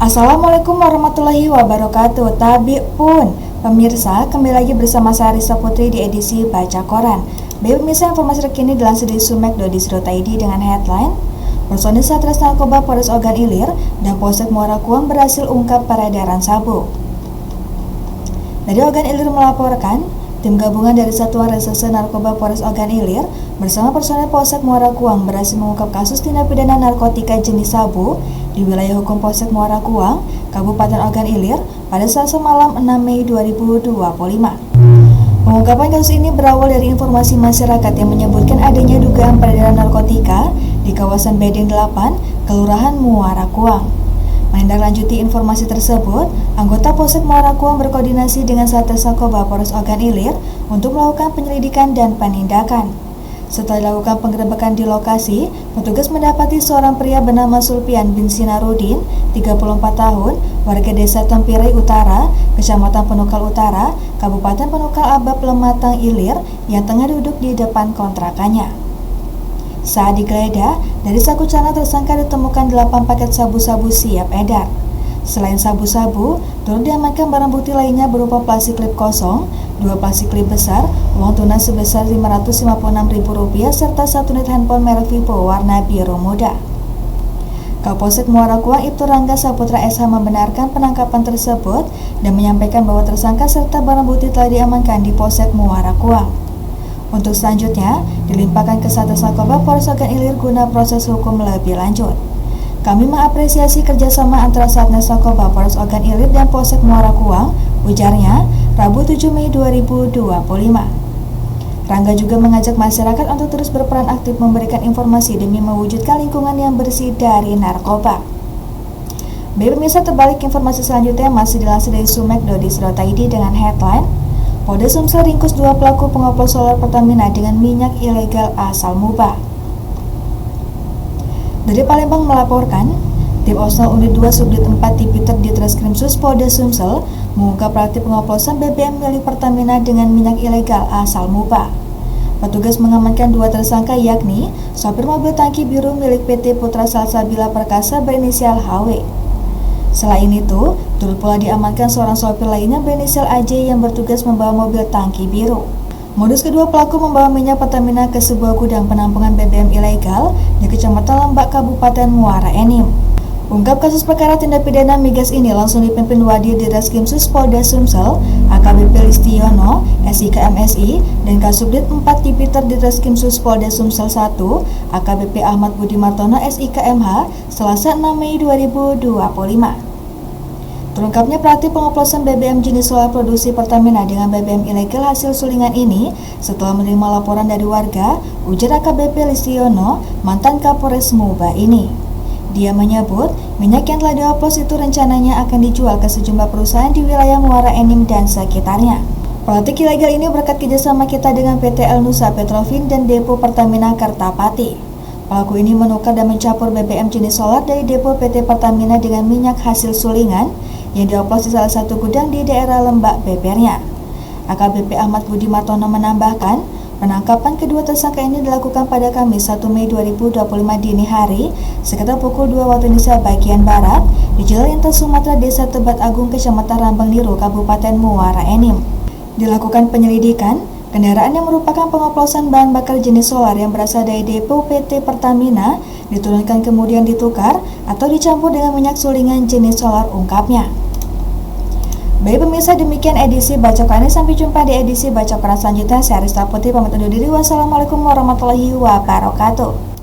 Assalamualaikum warahmatullahi wabarakatuh. Tabi pun pemirsa, kembali lagi bersama saya Arissa Putri di edisi Baca Koran. Baik pemirsa, informasi terkini dilansir dari sumek.id dengan headline: personil Satres Narkoba Polres Ogan Ilir dan Polsek Muara Kuang berhasil ungkap peredaran sabu. Dari Ogan Ilir melaporkan, tim gabungan dari Satuan Reserse Narkoba Polres Ogan Ilir bersama personel Polsek Muara Kuang berhasil mengungkap kasus tindak pidana narkotika jenis sabu di wilayah hukum Polsek Muara Kuang, Kabupaten Ogan Ilir pada Selasa malam 6 Mei 2025. Pengungkapan kasus ini berawal dari informasi masyarakat yang menyebutkan adanya dugaan peredaran narkotika di kawasan Bedeng 8, Kelurahan Muara Kuang. Menindaklanjuti informasi tersebut, anggota Polsek Muara Kuang berkoordinasi dengan Satres Narkoba Polres Ogan Ilir untuk melakukan penyelidikan dan penindakan. Setelah dilakukan penggerebekan di lokasi, petugas mendapati seorang pria bernama Sulpian bin Sinarudin, 34 tahun, warga desa Tempirai Utara, Kecamatan Penukal Utara, Kabupaten Penukal Abab Lematang Ilir, yang tengah duduk di depan kontrakannya. Saat digeledah, dari saku celana tersangka ditemukan 8 paket sabu-sabu siap edar. Selain sabu-sabu, turut diamankan barang bukti lainnya berupa plastik klip kosong, 2 plastik klip besar, uang tunai sebesar Rp556.000 serta 1 unit handphone merek Vivo warna biru muda. Kapolsek Muara Kuang Ibtu Rangga Saputra SH membenarkan penangkapan tersebut dan menyampaikan bahwa tersangka serta barang bukti telah diamankan di Polsek Muara Kuang. Untuk selanjutnya, dilimpahkan ke Satres Narkoba Polres Ogan Ilir guna proses hukum lebih lanjut. Kami mengapresiasi kerjasama antara Satres Narkoba Polres Ogan Ilir dan Polsek Muara Kuang, ujarnya, Rabu 7 Mei 2025. Rangga juga mengajak masyarakat untuk terus berperan aktif memberikan informasi demi mewujudkan lingkungan yang bersih dari narkoba. Baik pemirsa, terbalik informasi selanjutnya masih dilansir dari sumek.id dengan headline: Polda Sumsel ringkus 2 pelaku pengoplos solar Pertamina dengan minyak ilegal asal Mubah. Dari Palembang melaporkan, tim Osnal Unit 2 Subdit 4 Tipiter di Treskrimsus Polda Sumsel mengungkap praktik pengoplosan BBM milik Pertamina dengan minyak ilegal asal Mubah. Petugas mengamankan 2 tersangka yakni sopir mobil tangki biru milik PT Putra Salsabila Perkasa berinisial HW. Selain itu, turut pula diamankan seorang sopir lainnya berinisial AJ yang bertugas membawa mobil tangki biru. Modus kedua pelaku membawa minyak Pertamina ke sebuah gudang penampungan BBM ilegal di Kecamatan Lembak, Kabupaten Muara Enim. Ungkap kasus perkara tindak pidana migas ini langsung dipimpin Wadir di Reskrimsus Polda Sumsel, AKBP Listiono, SIK MSI, dan Kasubdit 4 Tipiter di Reskrimsus Polda Sumsel 1, AKBP Ahmad Budi Martono, SIK MH, Selasa 6 Mei 2025. Terungkapnya praktik pengoplosan BBM jenis solar produksi Pertamina dengan BBM ilegal hasil sulingan ini setelah menerima laporan dari warga, ujar AKBP Listiono, mantan Kapolres Mubah ini. Dia menyebut, minyak yang telah dioplos itu rencananya akan dijual ke sejumlah perusahaan di wilayah Muara Enim dan sekitarnya. Praktik ilegal ini berkat kerjasama kita dengan PT El Nusa Petrofin dan Depo Pertamina Kertapati. Pelaku ini menukar dan mencampur BBM jenis solar dari depo PT Pertamina dengan minyak hasil sulingan yang dioplos di salah satu gudang di daerah Lembak Bebernya. AKBP Ahmad Budi Martono menambahkan, penangkapan kedua tersangka ini dilakukan pada Kamis 1 Mei 2025 dini hari sekitar pukul 2 waktu Indonesia bagian Barat di Jalan Lintas Sumatera Desa Tebat Agung, Kecamatan Rambang Liru, Kabupaten Muara Enim. Dilakukan penyelidikan, kendaraan yang merupakan pengoplosan bahan bakar jenis solar yang berasal dari depo PT Pertamina diturunkan kemudian ditukar atau dicampur dengan minyak sulingan jenis solar, ungkapnya. Baik pemirsa, demikian edisi Baca Koran ini. Sampai jumpa di edisi Baca Koran selanjutnya. Saya Arissa Putri pamit undur diri. Wassalamualaikum warahmatullahi wabarakatuh.